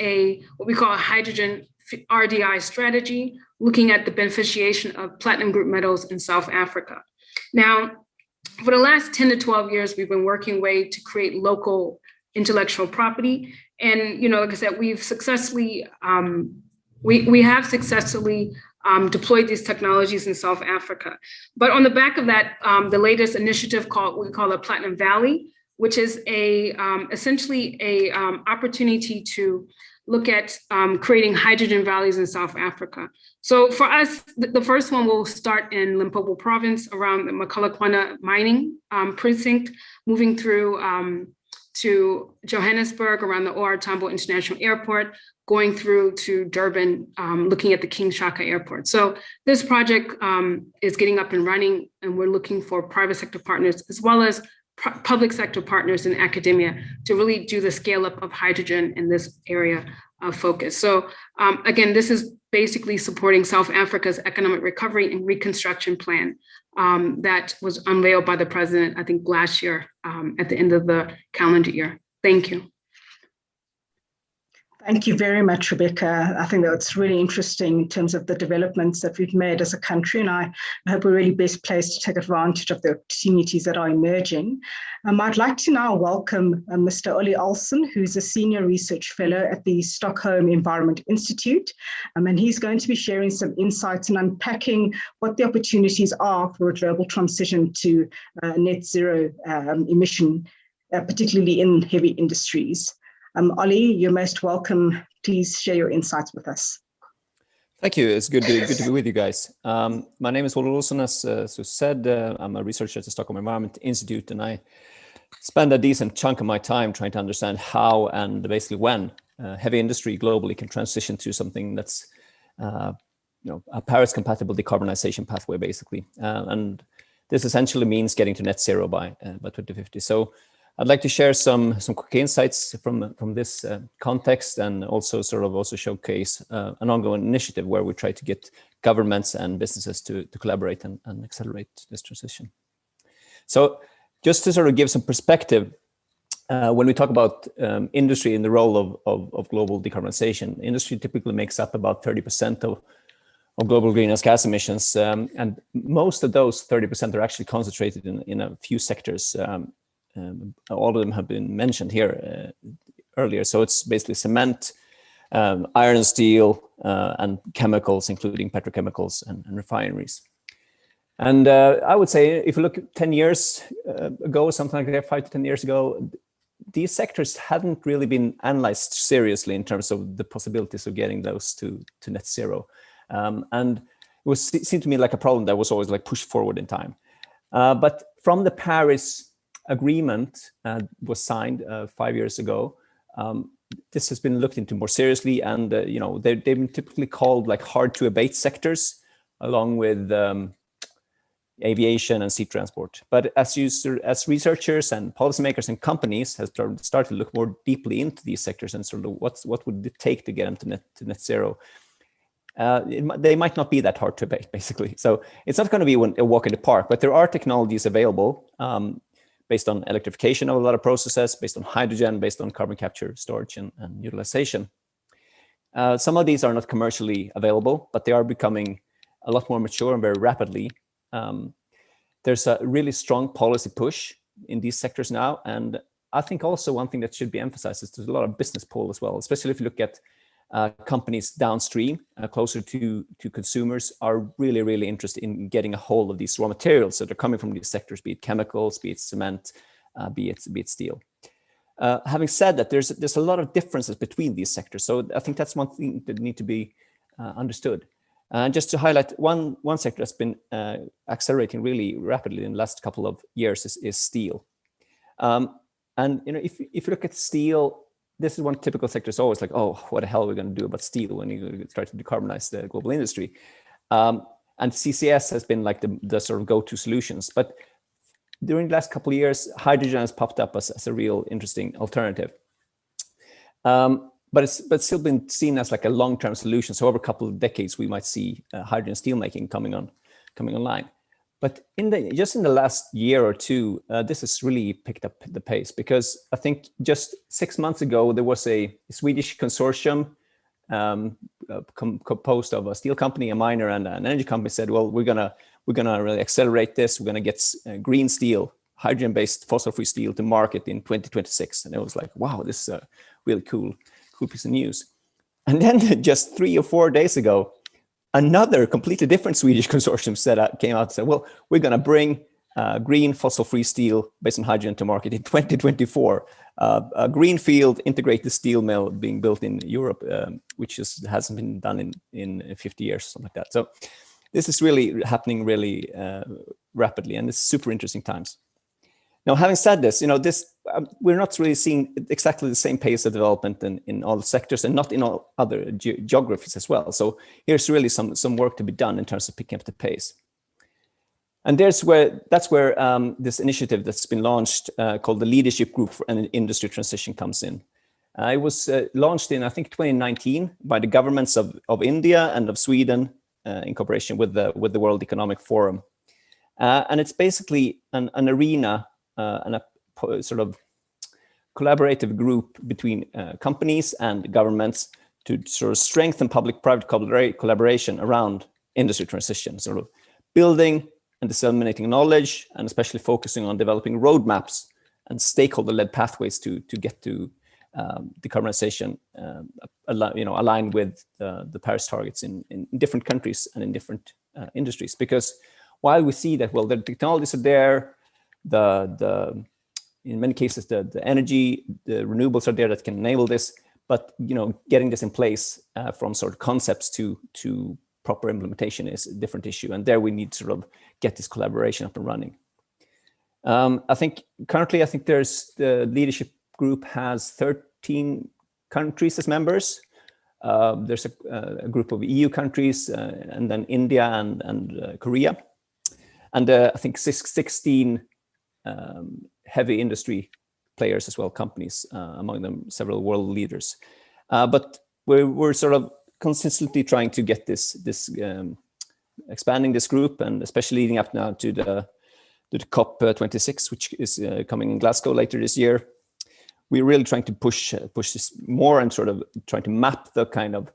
what we call a hydrogen RDI strategy, looking at the beneficiation of platinum group metals in South Africa. Now, for the last 10 to 12 years, we've been working way to create local intellectual property. And, like I said, we've successfully, we have successfully deployed these technologies in South Africa. But on the back of that, the latest initiative we call a Platinum Valley, which is essentially a opportunity to look at creating hydrogen valleys in South Africa. So for us, the first one will start in Limpopo province around the Makalakwana mining precinct, moving through to Johannesburg around the OR Tambo International Airport, going through to Durban, looking at the King Shaka Airport. So this project is getting up and running, and we're looking for private sector partners as well as public sector partners in academia to really do the scale up of hydrogen in this area of focus. So again, this is basically supporting South Africa's economic recovery and reconstruction plan that was unveiled by the president, I think last year at the end of the calendar year. Thank you. Thank you very much, Rebecca. I think that's really interesting in terms of the developments that we've made as a country, and I hope we're really best placed to take advantage of the opportunities that are emerging. I'd like to now welcome Mr. Ollie Olsen, who's a Senior Research Fellow at the Stockholm Environment Institute, and he's going to be sharing some insights and unpacking what the opportunities are for a global transition to net zero emission, particularly in heavy industries. Ollie, you're most welcome. Please share your insights with us. Thank you. It's good to be with you guys. My name is Ollie Olsen, as Sue said. I'm a researcher at the Stockholm Environment Institute, and I spend a decent chunk of my time trying to understand how and basically when heavy industry globally can transition to something that's a Paris-compatible decarbonization pathway, basically. And this essentially means getting to net zero by 2050. So I'd like to share some quick insights from this context, and also showcase an ongoing initiative where we try to get governments and businesses to collaborate and accelerate this transition. So just to sort of give some perspective, when we talk about industry in the role of global decarbonization, industry typically makes up about 30% of global greenhouse gas emissions, and most of those 30% are actually concentrated in a few sectors. All of them have been mentioned here earlier. So it's basically cement, iron and steel, and chemicals, including petrochemicals and refineries. And I would say, if you look 10 years ago, something like that, 5 to 10 years ago, these sectors hadn't really been analyzed seriously in terms of the possibilities of getting those to net zero. And it seemed to me like a problem that was always like pushed forward in time. But from the Paris Agreement was signed 5 years ago, this has been looked into more seriously, and they've been typically called like hard to abate sectors, along with aviation and sea transport. But as researchers and policymakers and companies have started to look more deeply into these sectors and sort of what would it take to get them to net zero, they might not be that hard to abate, basically. So it's not going to be a walk in the park, but there are technologies available based on electrification of a lot of processes, based on hydrogen, based on carbon capture, storage, and utilization. Some of these are not commercially available, but they are becoming a lot more mature and very rapidly. There's a really strong policy push in these sectors now. And I think also one thing that should be emphasized is there's a lot of business pull as well, especially if you look at companies downstream, closer to consumers, are really, really interested in getting a hold of these raw materials that are coming from these sectors, be it chemicals, be it cement, be it steel. Having said that, there's a lot of differences between these sectors. So I think that's one thing that need to be understood. And just to highlight one sector that's been accelerating really rapidly in the last couple of years is steel. And if you look at steel, this is one typical sector. It's always like, oh, what the hell are we going to do about steel when you start to decarbonize the global industry? And CCS has been like the sort of go-to solutions. But during the last couple of years, hydrogen has popped up as a real interesting alternative. But it's still been seen as like a long-term solution. So over a couple of decades, we might see hydrogen steelmaking coming online. But just in the last year or two, this has really picked up the pace, because I think just 6 months ago, there was a Swedish consortium composed of a steel company, a miner, and an energy company said, well, we're gonna really accelerate this. We're gonna get green steel, hydrogen-based fossil-free steel to market in 2026. And it was like, wow, this is a really cool piece of news. And then just 3 or 4 days ago, another completely different Swedish consortium came out and said, well, we're going to bring green fossil-free steel based on hydrogen to market in 2024. A greenfield integrated steel mill being built in Europe, which hasn't been done in 50 years, something like that. So this is really happening really rapidly, and it's super interesting times. Now, having said this, we're not really seeing exactly the same pace of development in all sectors, and not in all other geographies as well. So here's really some work to be done in terms of picking up the pace. And that's where this initiative that's been launched called the Leadership Group for an Industry Transition comes in. It was launched in, I think, 2019 by the governments of India and of Sweden in cooperation with the World Economic Forum. And it's basically an arena and a sort of collaborative group between companies and governments to sort of strengthen public-private collaboration around industry transition, sort of building and disseminating knowledge, and especially focusing on developing roadmaps and stakeholder-led pathways to get to decarbonization, aligned with the Paris targets in different countries and in different industries. Because while we see that, well, the technologies are there, in many cases the energy, the renewables are there that can enable this, but getting this in place from sort of concepts to proper implementation is a different issue, and there we need to sort of get this collaboration up and running. I think currently, there's the leadership group has 13 countries as members. There's a group of EU countries, and then India and Korea, and I think 16 heavy industry players as well, companies, among them several world leaders. But we're sort of consistently trying to get this expanding this group, and especially leading up now to the COP26, which is coming in Glasgow later this year. We're really trying to push this more and sort of trying to map the kind of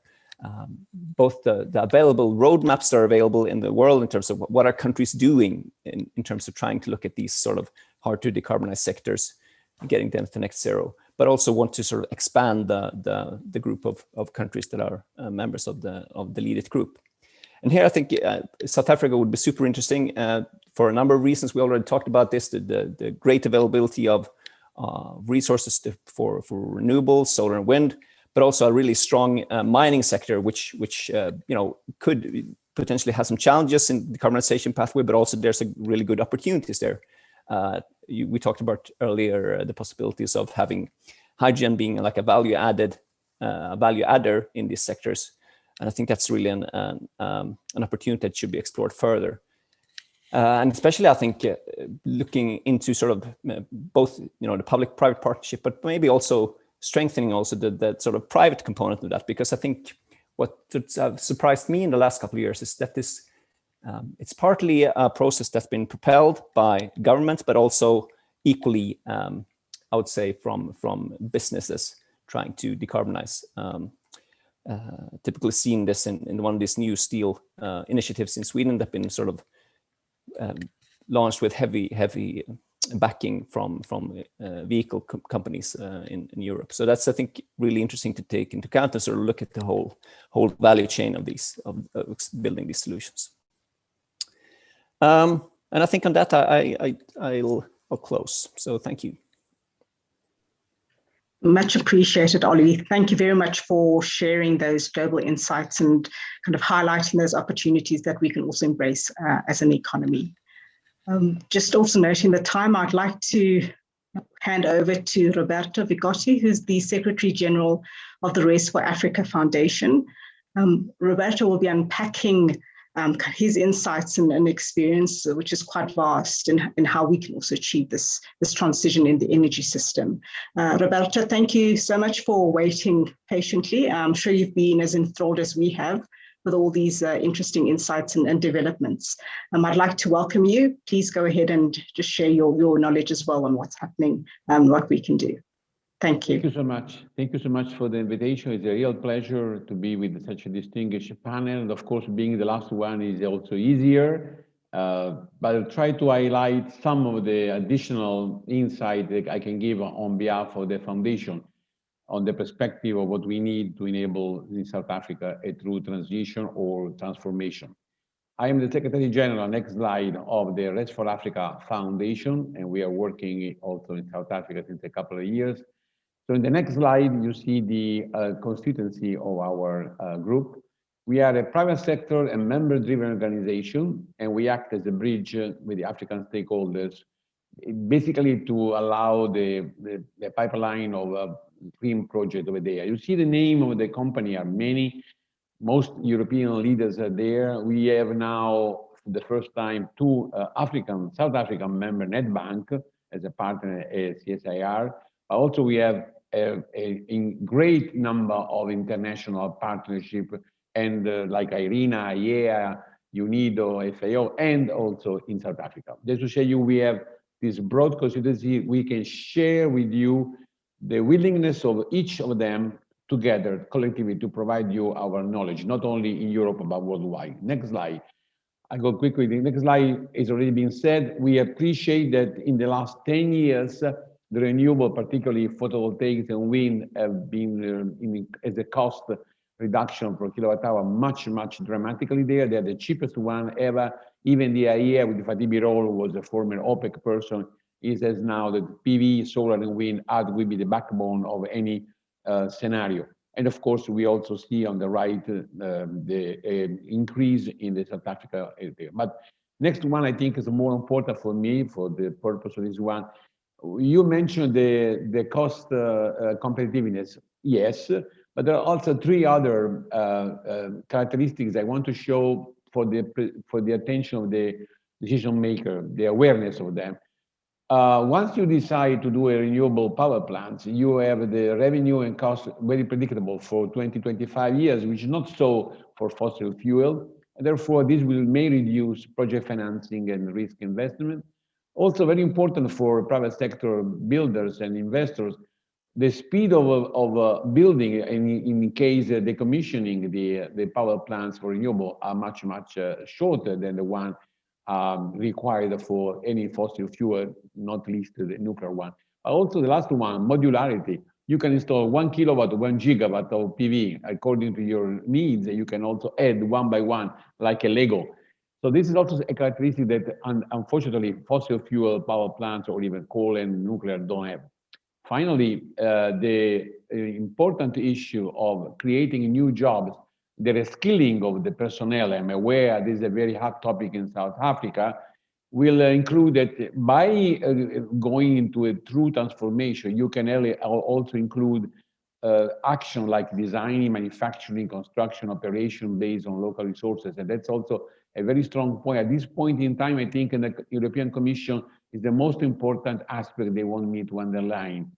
both the available roadmaps that are available in the world in terms of what are countries doing in terms of trying to look at these sort of hard to decarbonize sectors and getting them to net zero, but also want to sort of expand the group of countries that are members of the LEAD-IT group. And here I think South Africa would be super interesting for a number of reasons. We already talked about this, the great availability of resources for renewables, solar and wind, but also a really strong mining sector, which could potentially have some challenges in the decarbonization pathway, but also there's a really good opportunities there. We talked about earlier the possibilities of having hydrogen being like a value adder in these sectors, and I think that's really an opportunity that should be explored further. And especially, I think, looking into sort of both, the public-private partnership, but maybe also strengthening also the sort of private component of that, because I think what surprised me in the last couple of years is that this it's partly a process that's been propelled by governments, but also equally, I would say, from businesses trying to decarbonize. Typically seen this in one of these new steel initiatives in Sweden that have been sort of launched with heavy backing from vehicle companies in Europe. So that's, I think, really interesting to take into account and sort of look at the whole value chain of these of building these solutions. And I think on that I'll close. So thank you. Much appreciated, Ollie. Thank you very much for sharing those global insights and kind of highlighting those opportunities that we can also embrace as an economy. Just also noting the time, I'd like to hand over to Roberto Vigotti, who's the Secretary General of the Race for Africa Foundation. Roberto will be unpacking his insights and experience, which is quite vast, in how we can also achieve this transition in the energy system. Roberto, thank you so much for waiting patiently. I'm sure you've been as enthralled as we have with all these interesting insights and developments. I'd like to welcome you. Please go ahead and just share your knowledge as well on what's happening and what we can do. Thank you. Thank you so much. Thank you so much for the invitation. It's a real pleasure to be with such a distinguished panel. Of course, being the last one is also easier, but I'll try to highlight some of the additional insight that I can give on behalf of the foundation on the perspective of what we need to enable in South Africa a true transition or transformation. I am the Secretary General, next slide, of the Race for Africa Foundation, and we are working also in South Africa since a couple of years. So in the next slide, you see the constituency of our group. We are a private sector and member-driven organization, and we act as a bridge with the African stakeholders, basically to allow the pipeline of green project over there. You see the name of the company are many. Most European leaders are there. We have now, for the first time, two South African member, Nedbank, as a partner at CSIR. Also, we have a great number of international partnership, and like IRENA, IEA, UNIDO, FAO, and also in South Africa. Just to show you, we have this broad constituency. We can share with you the willingness of each of them together, collectively, to provide you our knowledge, not only in Europe, but worldwide. Next slide. I go quickly. The next slide is already been said. We appreciate that in the last 10 years, the renewable, particularly photovoltaics and wind, have been as a cost reduction per kilowatt hour much dramatically there. They're the cheapest one ever. Even the IEA with Fatih Birol, who was a former OPEC person, says now that PV, solar, and wind will be the backbone of any scenario. And of course, we also see on the right the increase in the South Africa area. But next one, I think, is more important for me for the purpose of this one. You mentioned the cost competitiveness. Yes, but there are also three other characteristics I want to show for the attention of the decision maker, the awareness of them. Once you decide to do a renewable power plant, you have the revenue and cost very predictable for 20-25 years, which is not so for fossil fuel. And therefore, this may reduce project financing and risk investment. Also very important for private sector builders and investors, the speed of building, in case decommissioning the power plants for renewable are much shorter than the one required for any fossil fuel, not least the nuclear one. But also the last one, modularity. You can install 1 kilowatt, 1 gigawatt of PV according to your needs. You can also add one by one, like a Lego. So this is also a characteristic that unfortunately fossil fuel power plants or even coal and nuclear don't have. Finally, the important issue of creating new jobs, the reskilling of the personnel, I'm aware this is a very hot topic in South Africa, will include that by going into a true transformation, you can also include action like designing, manufacturing, construction, operation based on local resources. And that's also a very strong point. At this point in time, I think in the European Commission is the most important aspect they want me to underline.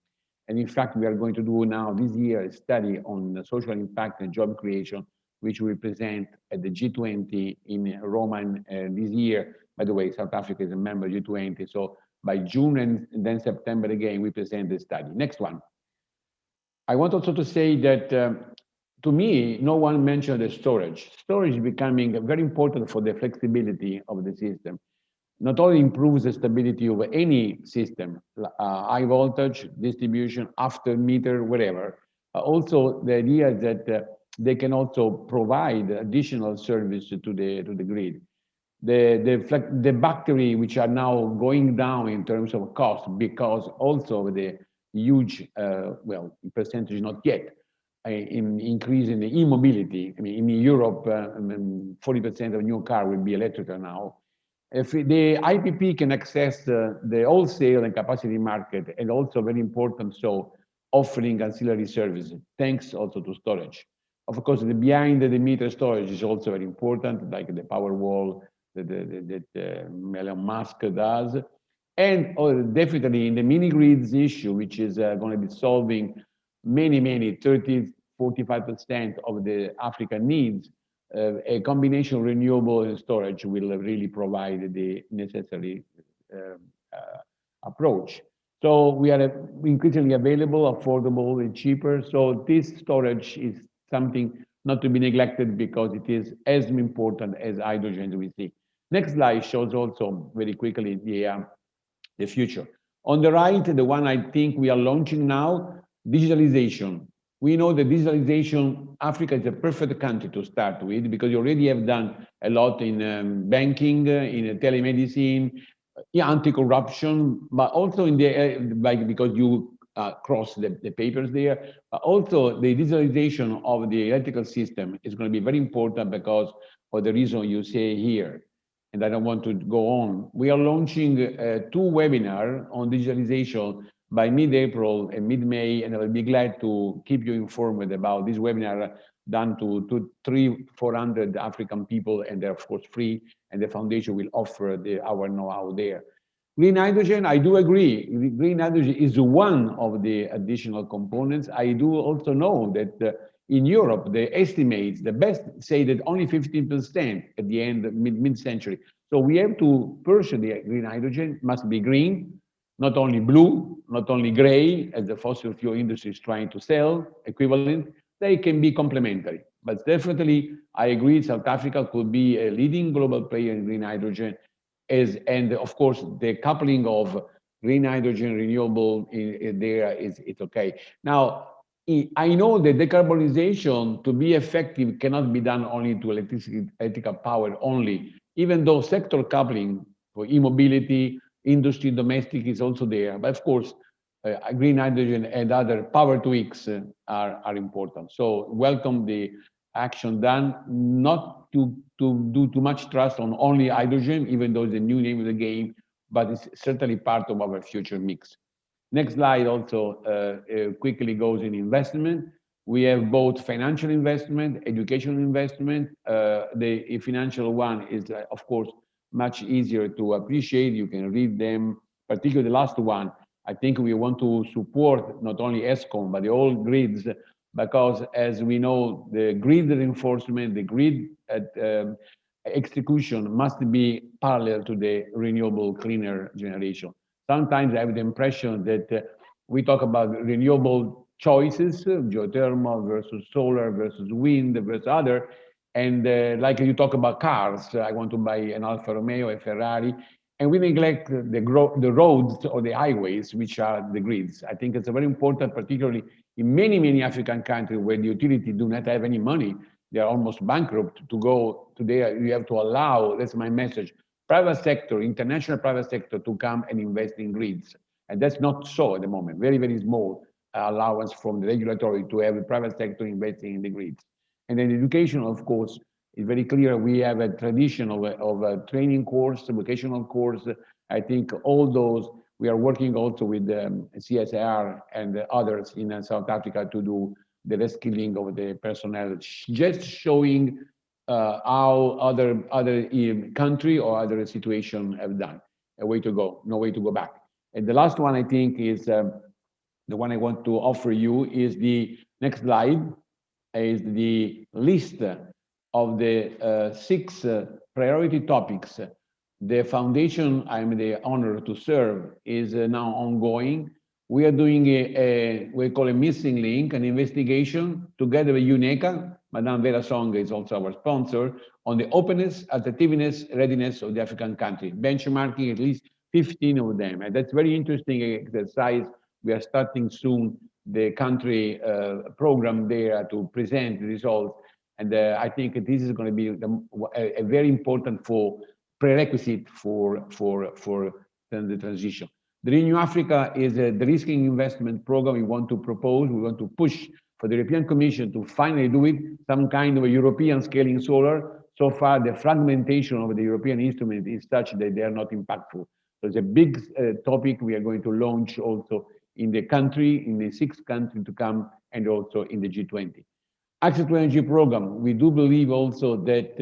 And in fact, we are going to do now this year a study on social impact and job creation, which we present at the G20 in Rome this year. By the way, South Africa is a member of G20. So by June and then September again, we present the study. Next one. I want also to say that to me, no one mentioned the storage. Storage is becoming very important for the flexibility of the system. Not only improves the stability of any system, high voltage, distribution, after meter, whatever. Also, the idea is that they can also provide additional service to the grid. The battery, which are now going down in terms of cost, because also the huge, well, percentage not yet, in increase in the e-mobility. I mean, in Europe, 40% of new car will be electrical now. If the IPP can access the wholesale and capacity market, and also very important, so offering ancillary services, thanks also to storage. Of course, the behind the meter storage is also very important, like the power wall that Elon Musk does. And definitely in the mini grids issue, which is going to be solving many, 30, 45% of the African needs, a combination of renewable and storage will really provide the necessary approach. So we are increasingly available, affordable, and cheaper. So this storage is something not to be neglected because it is as important as hydrogen as we see. Next slide shows also very quickly the future. On the right, the one I think we are launching now, digitalization. We know that digitalization, Africa is a perfect country to start with because you already have done a lot in banking, in telemedicine, anti-corruption, but also in the, because you cross the papers there, but also the digitalization of the electrical system is going to be very important because for the reason you say here. And I don't want to go on. We are launching 2 webinars on digitalization by mid-April and mid-May, and I will be glad to keep you informed about this webinar done to 300-400 African people, and they're of course free, and the foundation will offer our know-how there. Green hydrogen, I do agree. Green hydrogen is one of the additional components. I do also know that in Europe, the estimates, the best say that only 15% at the end, mid-century. So we have to pursue the green hydrogen, must be green, not only blue, not only gray, as the fossil fuel industry is trying to sell, equivalent. They can be complementary. But definitely, I agree, South Africa could be a leading global player in green hydrogen, and of course, the coupling of green hydrogen, renewable there it's okay. Now, I know that decarbonization, to be effective, cannot be done only to electrical power only, even though sector coupling for e-mobility, industry, domestic is also there. But of course, green hydrogen and other power tweaks are important. So welcome the action done, not to do too much trust on only hydrogen, even though it's the new name of the game, but it's certainly part of our future mix. Next slide also quickly goes in investment. We have both financial investment, educational investment. The financial one is, of course, much easier to appreciate. You can read them, particularly the last one. I think we want to support not only ESCOM, but the all grids, because as we know, the grid reinforcement, the grid execution must be parallel to the renewable cleaner generation. Sometimes I have the impression that we talk about renewable choices, geothermal versus solar versus wind versus other, and like you talk about cars, I want to buy an Alfa Romeo, a Ferrari, and we neglect the roads or the highways, which are the grids. I think it's very important, particularly in many, many African countries where the utility do not have any money. They are almost bankrupt to go to there. You have to allow, that's my message, private sector, international private sector to come and invest in grids. And that's not so at the moment. Very, very small allowance from the regulatory to have the private sector investing in the grids. And then education, of course, is very clear. We have a tradition of a training course, a vocational course. I think all those, we are working also with CSIR and others in South Africa to do the reskilling of the personnel, just showing how other country or other situation have done. A way to go, no way to go back. And the last one I think is the one I want to offer you is the next slide, is the list of the 6 priority topics. The foundation I'm the honor to serve is now ongoing. We are doing we call a missing link, an investigation together with UNECA. Madame Vera Song is also our sponsor, on the openness, attractiveness, readiness of the African country, benchmarking at least 15 of them. And that's very interesting exercise. We are starting soon the country program there to present the results. And I think this is going to be a very important prerequisite for the transition. The Renew Africa is the risking investment program we want to propose. We want to push for the European Commission to finally do it, some kind of a European scaling solar. So far, the fragmentation of the European instrument is such that they are not impactful. So it's a big topic we are going to launch also in the country, in the 6 countries to come, and also in the G20. Access to Energy Program, we do believe also that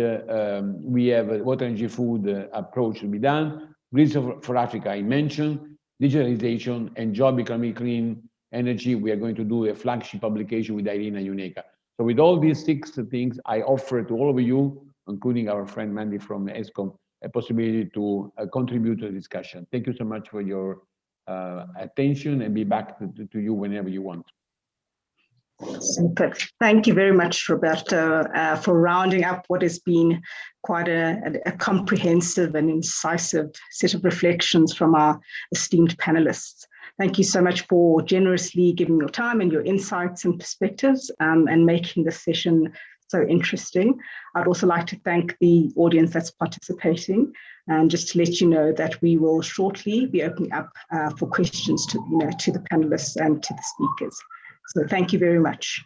we have a water, energy, food approach to be done. Grids for Africa, I mentioned, digitalization and job economy, clean energy. We are going to do a flagship publication with Irina UNECA. So with all these 6 things, I offer to all of you, including our friend Mandy from ESCOM, a possibility to contribute to the discussion. Thank you so much for your attention, and be back to you whenever you want. Super. Thank you very much, Roberto, for rounding up what has been quite a comprehensive and incisive set of reflections from our esteemed panelists. Thank you so much for generously giving your time and your insights and perspectives and making this session so interesting. I'd also like to thank the audience that's participating, and just to let you know that we will shortly be opening up for questions to the panelists and to the speakers. So thank you very much.